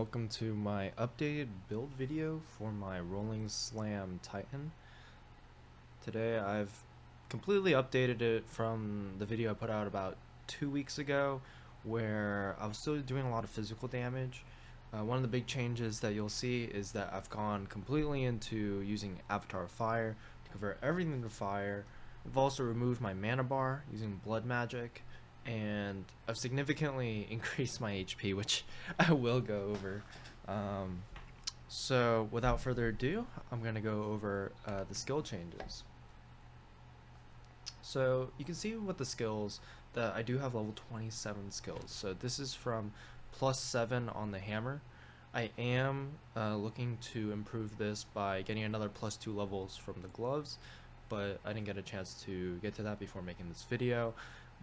welcome to my updated build video for my Rolling Slam Titan. Today I've completely updated it from the video I put out about 2 weeks ago where I was still doing a lot of physical damage. One of the big changes that you'll see is that I've gone completely into using Avatar Fire to convert everything to fire. I've also removed my mana bar using blood magic, and I've significantly increased my HP, which I will go over. So without further ado, I'm going to go over the skill changes. So you can see with the skills that I do have level 27 skills. So this is from +7 on the hammer. I am looking to improve this by getting another +2 levels from the gloves, but I didn't get a chance to get to that before making this video.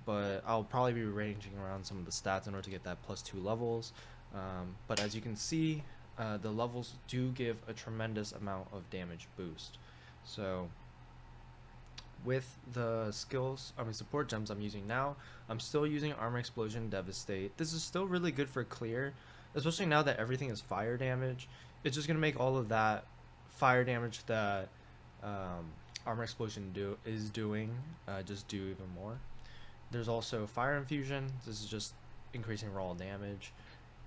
But I'll probably be ranging around some of the stats in order to get that +2 levels. But as you can see, the levels do give a tremendous amount of damage boost. So with the support gems I'm using now, I'm still using Armor Explosion, Devastate. This is still really good for clear, especially now that everything is fire damage. It's just going to make all of that fire damage that Armor Explosion is doing just do even more. There's also Fire Infusion. This is just increasing raw damage.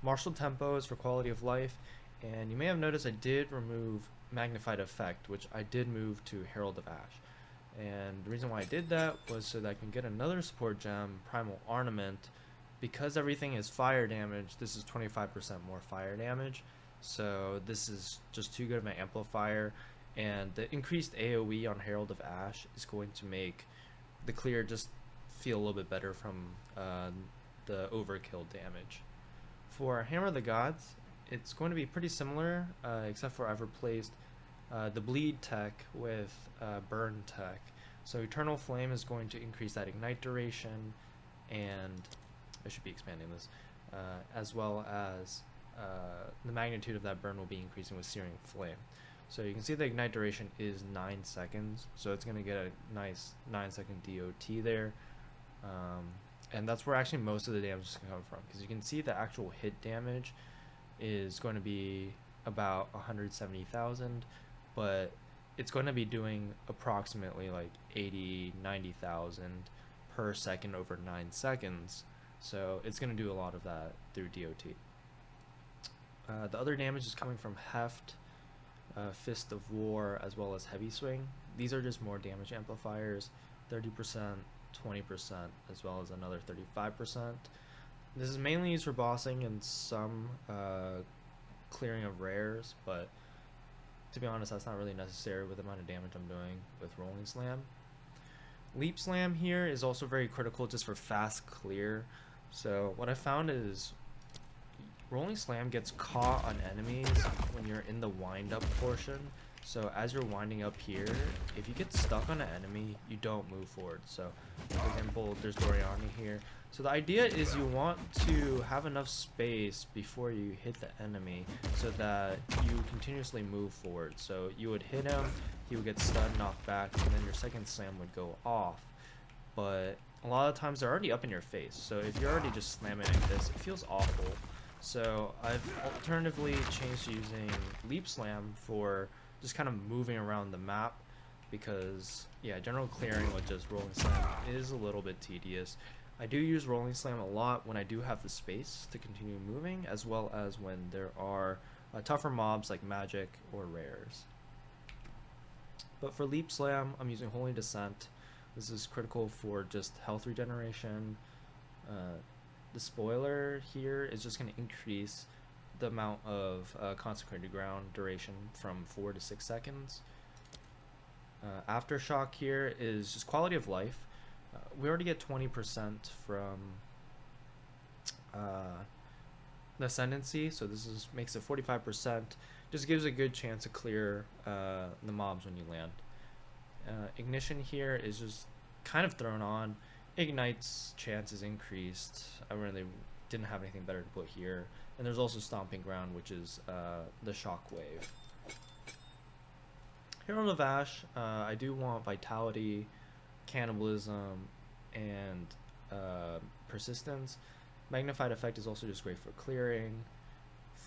Martial Tempo is for quality of life, and you may have noticed I did remove Magnified Effect, which I did move to Herald of Ash. And the reason why I did that was so that I can get another support gem, Primal Ornament. Because everything is fire damage, this is 25% more fire damage, so this is just too good of an amplifier, and the increased AoE on Herald of Ash is going to make the clear just feel a little bit better from the overkill damage. For Hammer of the Gods, it's going to be pretty similar, except for I've replaced the bleed tech with burn tech. So Eternal Flame is going to increase that ignite duration, and I should be expanding this, as well as the magnitude of that burn will be increasing with Searing Flame. So you can see the ignite duration is 9 seconds, so it's going to get a nice 9-second DOT there. And that's where actually most of the damage is going to come from, because you can see the actual hit damage is going to be about 170,000, but it's going to be doing approximately like 80-90,000 per second over 9 seconds, so it's going to do a lot of that through DOT. The other damage is coming from Heft, Fist of War, as well as Heavy Swing. These are just more damage amplifiers, 30%, 20%, as well as another 35%. This is mainly used for bossing and some clearing of rares, but to be honest, that's not really necessary with the amount of damage I'm doing with Rolling Slam. Leap Slam here is also very critical just for fast clear. So what I found is Rolling Slam gets caught on enemies when you're in the wind up portion. So as you're winding up here, if you get stuck on an enemy, you don't move forward. So for example, there's Doriani here. So the idea is you want to have enough space before you hit the enemy so that you continuously move forward. So you would hit him, he would get stunned, knocked back, and then your second slam would go off. But a lot of times they're already up in your face. So if you're already just slamming like this, it feels awful. So I've alternatively changed to using Leap Slam for just kind of moving around the map, because yeah, general clearing with just Rolling Slam is a little bit tedious. I do use Rolling Slam a lot when I do have the space to continue moving, as well as when there are tougher mobs like magic or rares. But for Leap Slam, I'm using Holy Descent. This is critical for just health regeneration. The spoiler here is just going to increase the amount of consecrated ground duration from 4 to 6 seconds. Aftershock here is just quality of life. We already get 20% from the Ascendancy, so this makes it 45%. Just gives a good chance to clear the mobs when you land. Ignition here is just kind of thrown on. Ignite's chance is increased. I really didn't have anything better to put here. And there's also Stomping Ground, which is the Shockwave. Herald of Ash, I do want Vitality, Cannibalism, and Persistence. Magnified Effect is also just great for clearing.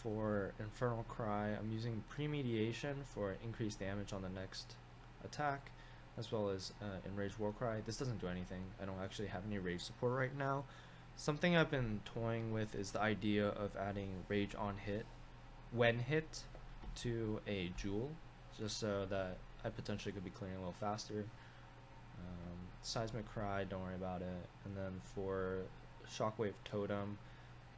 For Infernal Cry, I'm using Premediation for increased damage on the next attack, as well as Enraged Warcry. This doesn't do anything. I don't actually have any rage support right now. Something I've been toying with is the idea of adding Rage on hit, when hit, to a Jewel, just so that I potentially could be clearing a little faster. Seismic Cry, don't worry about it. And then for Shockwave Totem,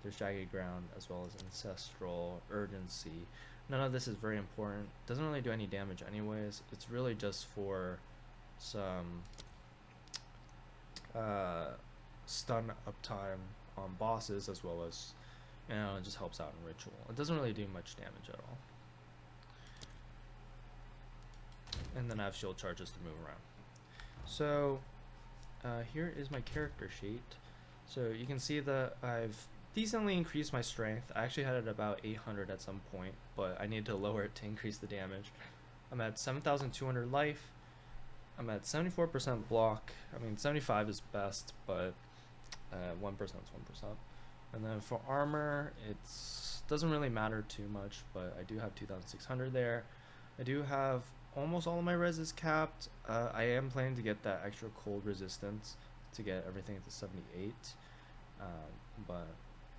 there's Jagged Ground, as well as Ancestral Urgency. None of this is very important. Doesn't really do any damage anyways. It's really just for some stun uptime on bosses, as well as, you know, it just helps out in Ritual. It doesn't really do much damage at all. And then I have shield charges to move around. So here is my character sheet. So you can see that I've decently increased my strength. I actually had it about 800 at some point, but I need to lower it to increase the damage. I'm at 7,200 life. I'm at 74% block. I mean, 75 is best, but 1% is 1%. And then for armor, it doesn't really matter too much, but I do have 2,600 there. I do have almost all of my res is capped. I am planning to get that extra cold resistance to get everything to 78, but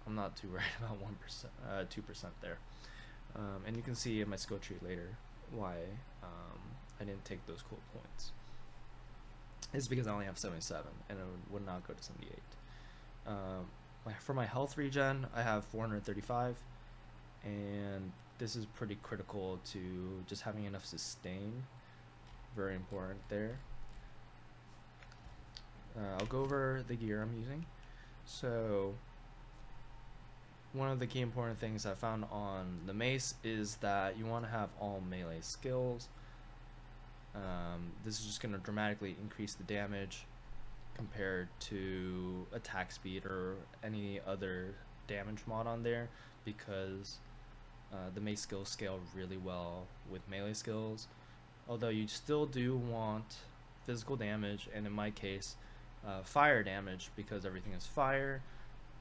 I'm not too worried about 1%, 2% there. And you can see in my skill tree later why I didn't take those cool points. It's because I only have 77 and it would not go to 78. For my health regen, I have 435, and this is pretty critical to just having enough sustain. Very important there. I'll go over the gear I'm using. So one of the key important things I found on the mace is that you want to have all melee skills. This is just going to dramatically increase the damage compared to attack speed or any other damage mod on there, because the mace skills scale really well with melee skills, although you still do want physical damage, and in my case fire damage, because everything is fire.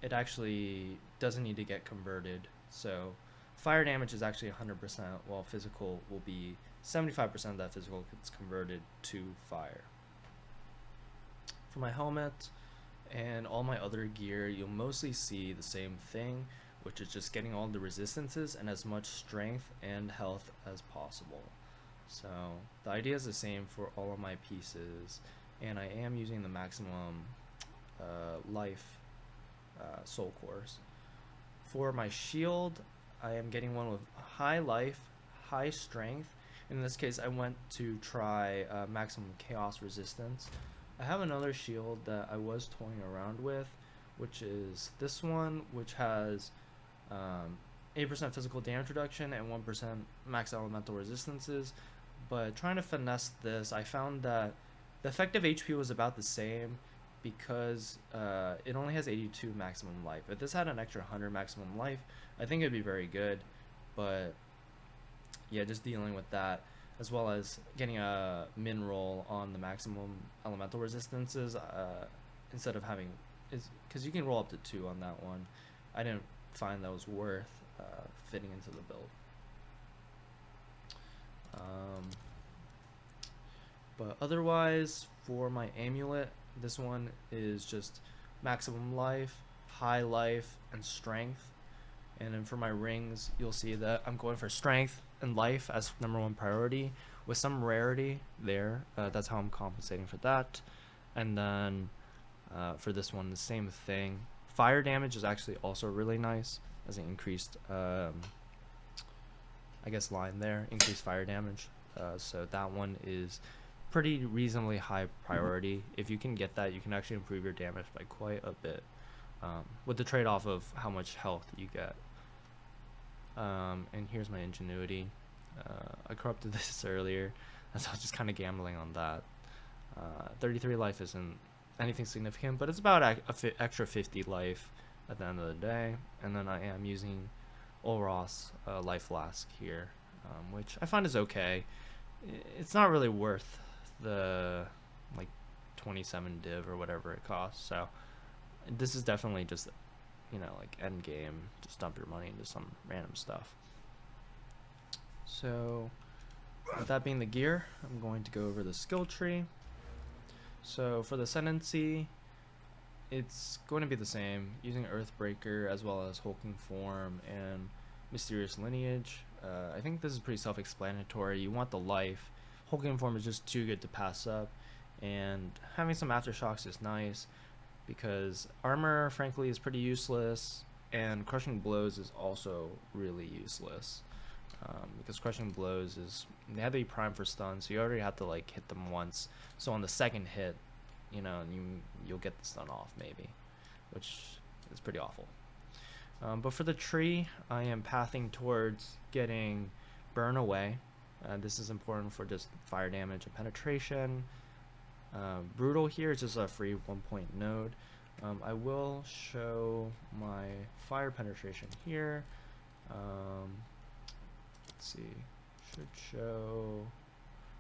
It actually doesn't need to get converted, so fire damage is actually 100%, while physical will be 75% of that physical gets converted to fire. For my helmet and all my other gear, you'll mostly see the same thing, which is just getting all the resistances and as much strength and health as possible. So the idea is the same for all of my pieces, and I am using the maximum life soul cores. For my shield, I am getting one with high life, high strength. In this case, I went to try maximum chaos resistance. I have another shield that I was toying around with, which is this one, which has 8% physical damage reduction and 1% max elemental resistances. But trying to finesse this, I found that the effective HP was about the same, because it only has 82 maximum life. If this had an extra 100 maximum life, I think it'd be very good. But yeah, just dealing with that, as well as getting a min roll on the maximum elemental resistances instead of having, because you can roll up to 2 on that one. I didn't find that was worth fitting into the build. But otherwise, for my amulet, this one is just maximum life, high life, and strength. And then for my rings, you'll see that I'm going for strength and life as #1 priority, with some rarity there. That's how I'm compensating for that. And then for this one, the same thing. Fire damage is actually also really nice, as an increased, I guess, line there, increased fire damage. So that one is pretty reasonably high priority. If you can get that, you can actually improve your damage by quite a bit, with the trade-off of how much health you get. And here's my ingenuity. I corrupted this earlier, so I was just kind of gambling on that. 33 life isn't anything significant, but it's about extra 50 life at the end of the day. And then I am using Olros life flask here, which I find is okay. It's not really worth the like 27 div or whatever it costs, so this is definitely just you know, like end game, just dump your money into some random stuff. So with that being the gear, I'm going to go over the skill tree. So for the Ascendancy, it's going to be the same, using Earthbreaker as well as Hulking Form and Mysterious Lineage. I think this is pretty self-explanatory. You want the life. Hulking Form is just too good to pass up, and having some Aftershocks is nice because armor, frankly, is pretty useless, and Crushing Blows is also really useless. Because Crushing Blows is, they have to be primed for stun, so you already have to like hit them once. So on the second hit, you know, you'll get the stun off maybe, which is pretty awful. But for the tree, I am pathing towards getting Burn Away. This is important for just fire damage and penetration. Brutal here is just a free 1-point node. I will show my fire penetration here. Let's see, should show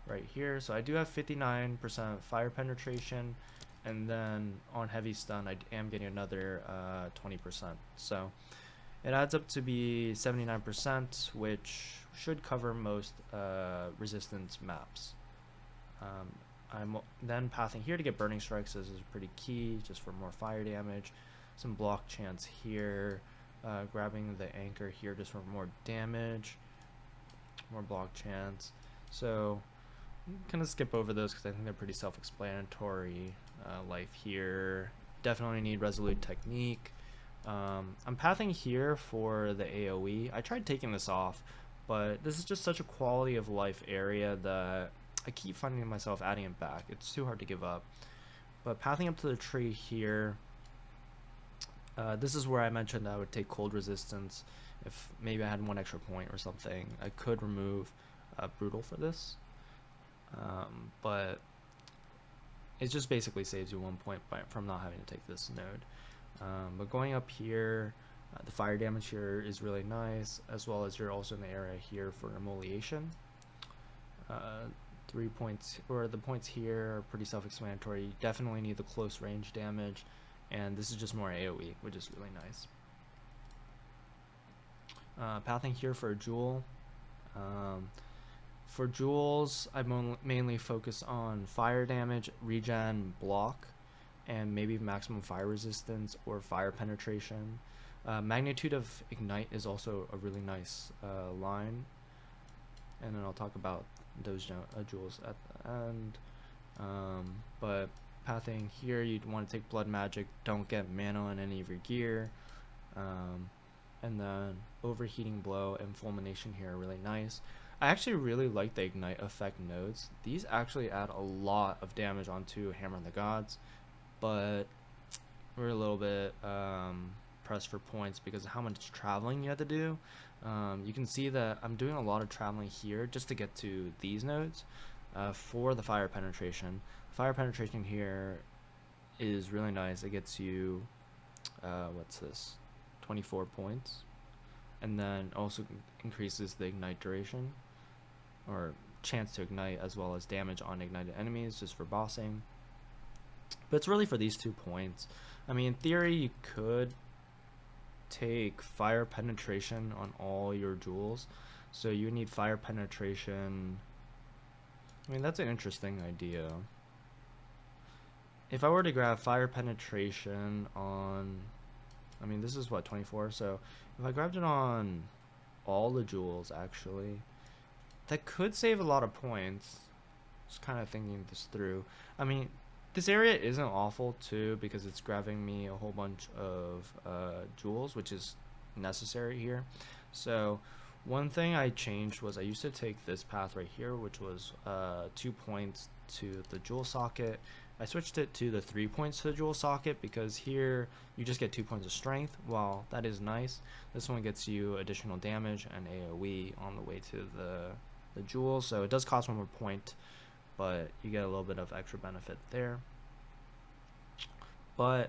right here. So I do have 59% fire penetration, and then on heavy stun I am getting another 20%. So it adds up to be 79%, which should cover most resistance maps. I'm then pathing here to get Burning Strikes. This is pretty key just for more fire damage. Some block chance here, grabbing the anchor here just for more damage, more block chance. So I'm gonna skip over those because I think they're pretty self-explanatory. Life here, definitely need Resolute Technique. I'm pathing here for the AoE. I tried taking this off, but this is just such a quality of life area that I keep finding myself adding it back. It's too hard to give up. But pathing up to the tree here, this is where I mentioned I would take cold resistance. If maybe I had 1 extra point or something, I could remove Brutal for this. But it just basically saves you 1 point from not having to take this node. But going up here, the fire damage here is really nice, as well as you're also in the area here for Immolation. 3 points, or the points here are pretty self-explanatory. You definitely need the close range damage, and this is just more AoE, which is really nice. Pathing here for a Jewel. For Jewels, I mainly focus on fire damage, regen, block, and maybe maximum fire resistance or fire penetration. Magnitude of Ignite is also a really nice line, and then I'll talk about those jewels at the end. But pathing here, you'd want to take Blood Magic, don't get mana in any of your gear, and then Overheating Blow and Fulmination here are really nice. I actually really like the Ignite effect nodes. These actually add a lot of damage onto Hammer of the Gods, but we're a little bit pressed for points because of how much traveling you have to do. You can see that I'm doing a lot of traveling here just to get to these nodes for the fire penetration. Fire penetration here is really nice. It gets you, what's this, 24 points, and then also increases the ignite duration, or chance to ignite, as well as damage on ignited enemies just for bossing. But it's really for these 2 points. I mean, in theory, you could take fire penetration on all your jewels, so you need fire penetration. I mean, that's an interesting idea. If I were to grab fire penetration on, I mean, this is what, 24, so if I grabbed it on all the jewels, actually, that could save a lot of points. Just kind of thinking this through. I mean, this area isn't awful too because it's grabbing me a whole bunch of jewels, which is necessary here. So one thing I changed was I used to take this path right here, which was 2 points to the jewel socket. I switched it to the 3 points to the jewel socket because here you just get 2 points of strength. While that is nice, this one gets you additional damage and AoE on the way to the jewel, so it does cost 1 more point, but you get a little bit of extra benefit there. But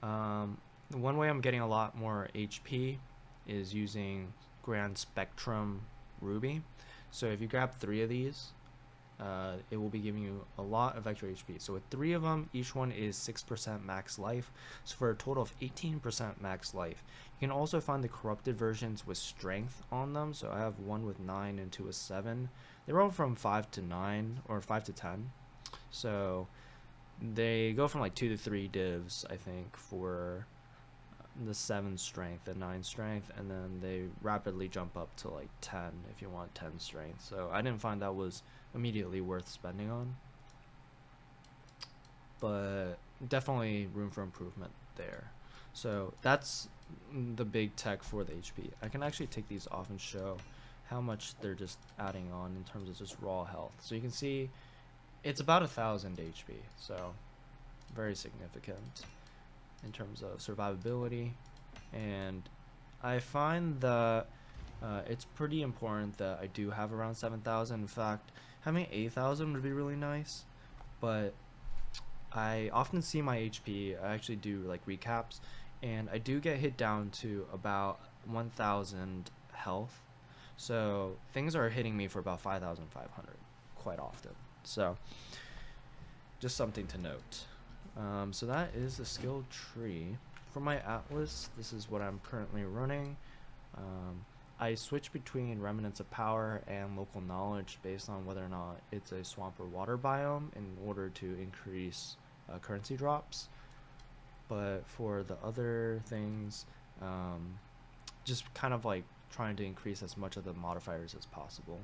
one way I'm getting a lot more HP is using Grand Spectrum Ruby. So if you grab 3 of these, it will be giving you a lot of extra HP. So with 3 of them, each one is 6% max life, so for a total of 18% max life. You can also find the corrupted versions with strength on them, so I have one with 9 and 2 with 7. They're all from 5 to 9 or 5 to 10, so they go from like 2 to 3 divs, I think, for the 7 strength and 9 strength, and then they rapidly jump up to like 10 if you want 10 strength. So I didn't find that was immediately worth spending on, but definitely room for improvement there. So that's the big tech for the HP. I can actually take these off and show how much they're just adding on in terms of just raw health. So you can see it's about 1,000 HP, so very significant in terms of survivability. And I find that it's pretty important that I do have around 7,000. In fact, having 8,000 would be really nice, but I often see my HP. I actually do like recaps, and I do get hit down to about 1,000 health, so things are hitting me for about 5,500 quite often. So just something to note. So that is the skill tree. For my atlas, this is what I'm currently running. I switch between Remnants of Power and Local Knowledge based on whether or not it's a swamp or water biome in order to increase currency drops. But for the other things, just kind of like trying to increase as much of the modifiers as possible.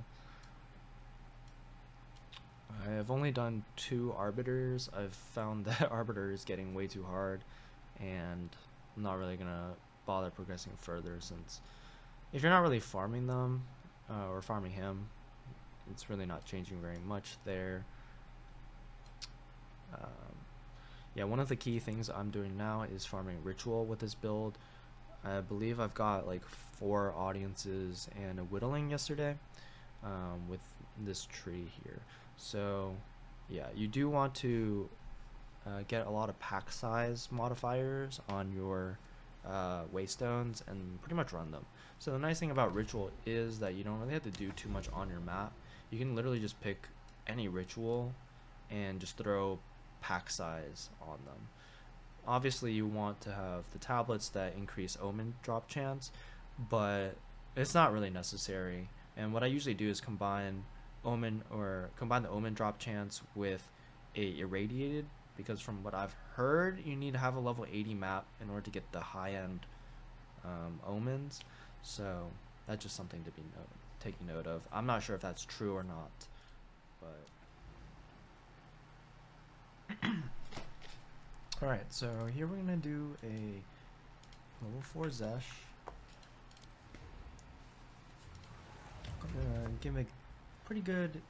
I've only done 2 arbiters. I've found that arbiter is getting way too hard, and I'm not really gonna bother progressing further, since if you're not really farming them or farming him, it's really not changing very much there. Yeah, one of the key things I'm doing now is farming ritual with this build. I believe I've got like 4 audiences and a whittling yesterday with this tree here. So yeah, you do want to get a lot of pack size modifiers on your waystones and pretty much run them. So the nice thing about ritual is that you don't really have to do too much on your map. You can literally just pick any ritual and just throw pack size on them. Obviously you want to have the tablets that increase omen drop chance, but it's not really necessary. And what I usually do is combine the omen drop chance with a irradiated, because from what I've heard, you need to have a level 80 map in order to get the high-end omens. So that's just something to be taking note of. I'm not sure if that's true or not, but alright, so here we're gonna do a level 4 Xesht. Gonna give a pretty good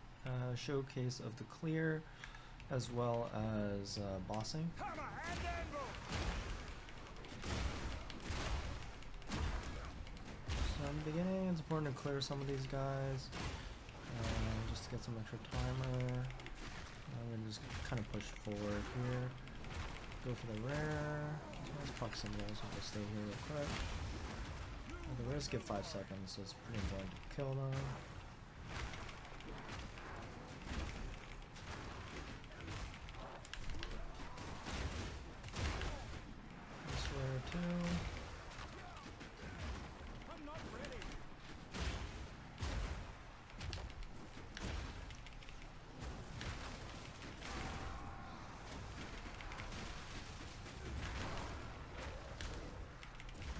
showcase of the clear as well as bossing. So in the beginning, it's important to clear some of these guys just to get some extra timer. And then just kind of push forward here. Go for the rare. Let's proximity, so we'll stay here real quick. The rares get 5 seconds, so it's pretty important to kill them. This rare too.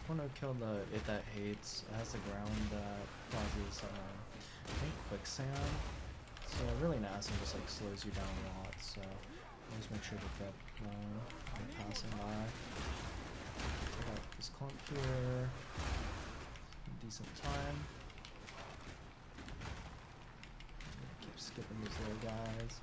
I want to kill it that hates. It has the ground that causes I think quicksand. So really nasty, just like slows you down a lot. So always make sure to get passing by. Check out this clump here. Decent time. Keep skipping these little guys.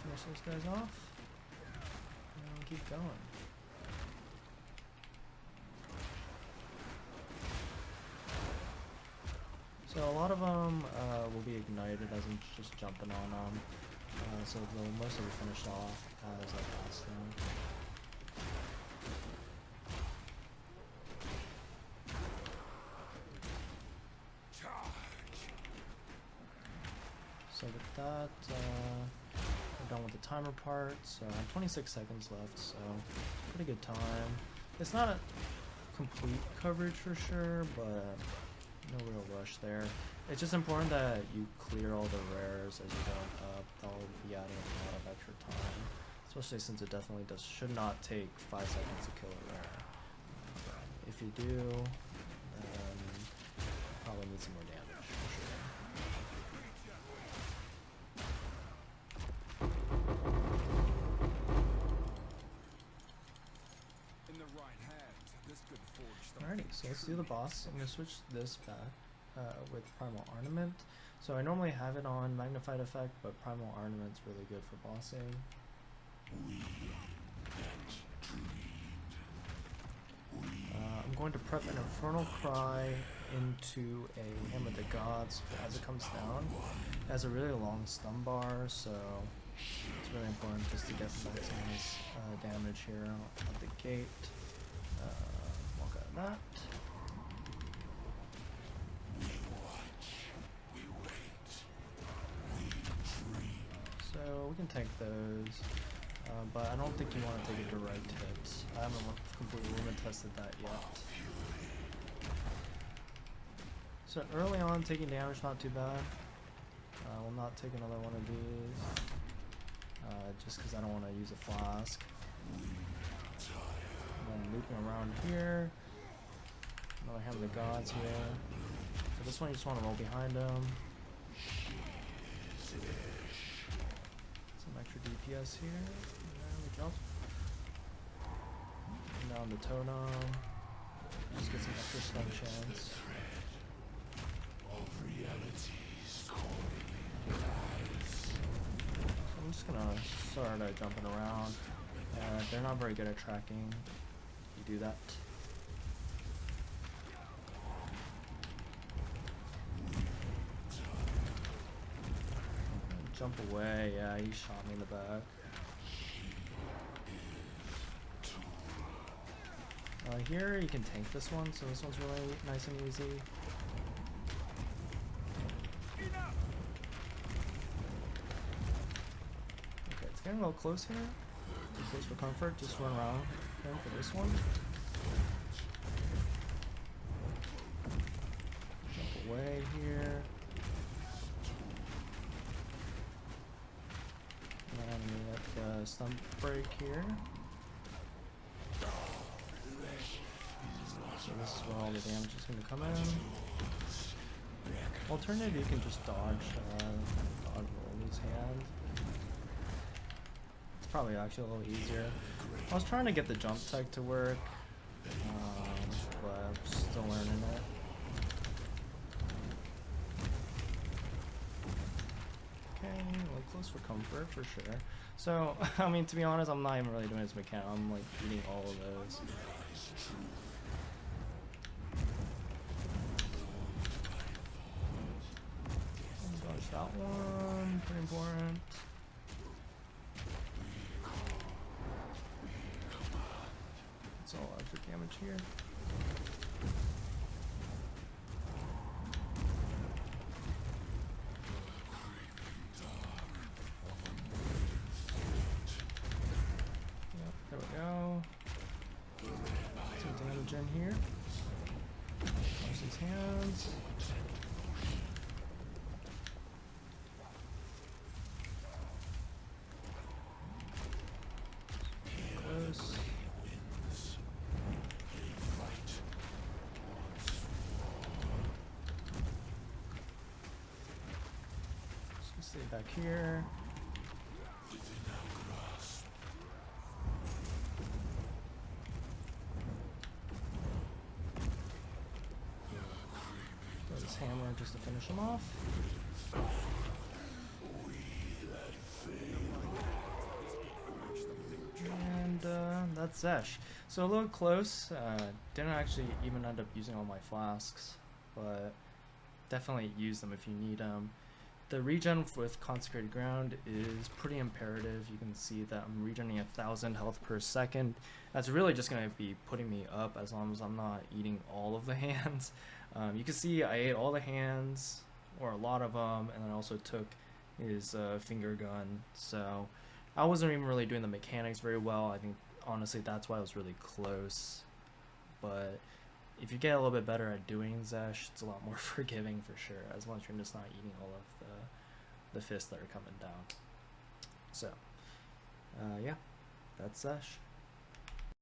Finish those guys off, and we'll keep going. So a lot of them will be ignited as I'm just jumping on them, so they'll mostly be finished off as I pass them. that, we're done with the timer part, so I have 26 seconds left, so pretty good time. It's not a complete coverage for sure, but no real rush there. It's just important that you clear all the rares as you're going up. That'll be adding a lot of extra time, especially since it definitely should not take 5 seconds to kill a rare. If you do, then probably need some more damage for sure. Alrighty, so let's do the boss. I'm going to switch this back with Primal Ornament. So I normally have it on Magnified Effect, but Primal Ornament's really good for bossing. I'm going to prep an Infernal Cry into a Hammer of the Gods as it comes down. It has a really long stun bar, so it's really important just to get maximum damage here at the gate. Walk out of that. So we can tank those, but I don't think you want to take a direct hit. I haven't completely limit tested that yet. So early on, taking damage not too bad. I will not take another one of these, just because I don't want to use a flask. And then looping around here. Another Hammer of the Gods here. So this one you just want to roll behind him. Some extra DPS here. And then we jump. And down the totem. Just get some extra stun chance. So I'm just gonna start jumping around. They're not very good at tracking. You do that. Jump away, yeah, he shot me in the back. Here you can tank this one, so this one's really nice and easy. Okay, it's getting a little close here. Too close for comfort, just run around him for this one. Jump away here. And we have the stun break here. So this is where all the damage is going to come in. Alternative, you can just dodge Rolly's hand. It's probably actually a little easier. I was trying to get the jump tech to work, but I'm still learning it. Okay, a little close for comfort for sure. So, I mean, to be honest, I'm not even really doing this mechanic. I'm like eating all of those. Dodge that one, pretty important. It's all extra damage here. Yep, there we go. Some damage in here. Wash his hands. Close. Just stay back here. Throw this hammer just to finish him off. And that's Xesht. So a little close. Didn't actually even end up using all my flasks, but definitely use them if you need them. The regen with Consecrated Ground is pretty imperative. You can see that I'm regenerating 1,000 health per second. That's really just going to be putting me up as long as I'm not eating all of the hands. You can see I ate all the hands, or a lot of them, and then I also took, is finger gun. So I wasn't even really doing the mechanics very well. I think honestly that's why I was really close. But if you get a little bit better at doing Xesht, it's a lot more forgiving for sure, as long as you're just not eating all of the fists that are coming down. So, yeah, that's Xesht.